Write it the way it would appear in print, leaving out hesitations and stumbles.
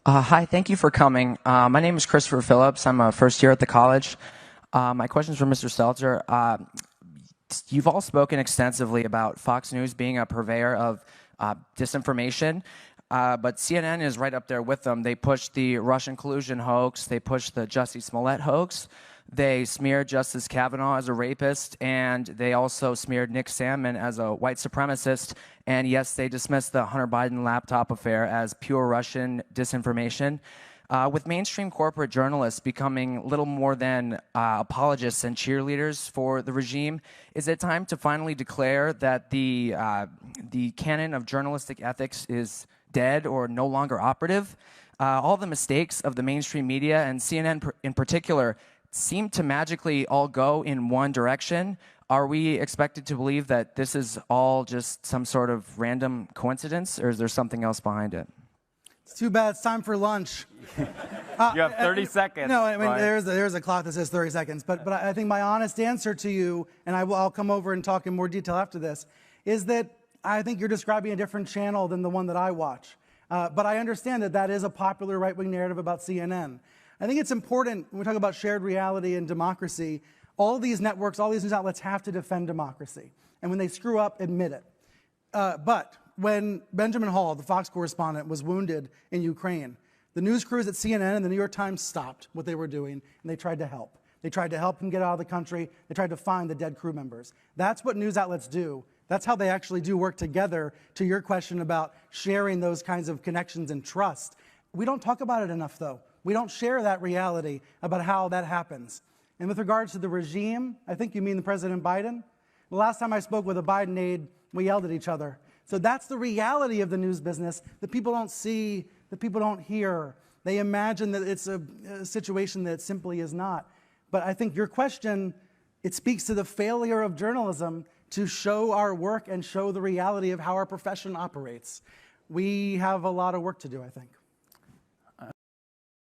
Hi, thank you for coming. My name is Christopher Phillips. I'm a first year at the college. My question's for Mr. Stelter. You've all spoken extensively about Fox News being a purveyor of disinformation, but CNN is right up there with them. They pushed the Russian collusion hoax. They pushed the Jussie Smollett hoax. They smeared Justice Kavanaugh as a rapist, and they also smeared Nick Sandmann as a white supremacist. And yes, they dismissed the Hunter Biden laptop affair as pure Russian disinformation. With mainstream corporate journalists becoming little more than apologists and cheerleaders for the regime, is it time to finally declare that the canon of journalistic ethics is dead or no longer operative? All the mistakes of the mainstream media, and CNN in particular, seem to magically all go in one direction. Are we expected to believe that this is all just some sort of random coincidence, or is there something else behind it? It's too bad. It's time for lunch. You have 30 seconds. No, I mean, right? there's a clock that says 30 seconds. But I think my honest answer to you, and I'll come over and talk in more detail after this, is that I think you're describing a different channel than the one that I watch. But I understand that that is a popular right-wing narrative about CNN. I think it's important, when we talk about shared reality and democracy, all these networks, all these news outlets have to defend democracy. And when they screw up, admit it. But when Benjamin Hall, the Fox correspondent, was wounded in Ukraine, the news crews at CNN and the New York Times stopped what they were doing, and they tried to help. They tried to help him get out of the country. They tried to find the dead crew members. That's what news outlets do. That's how they actually do work together, to your question about sharing those kinds of connections and trust. We don't talk about it enough, though. We don't share that reality about how that happens. And with regards to the regime, I think you mean the President Biden. The last time I spoke with a Biden aide, we yelled at each other. So that's the reality of the news business that people don't see, that people don't hear. They imagine that it's a situation that it simply is not. But I think your question, it speaks to the failure of journalism to show our work and show the reality of how our profession operates. We have a lot of work to do, I think.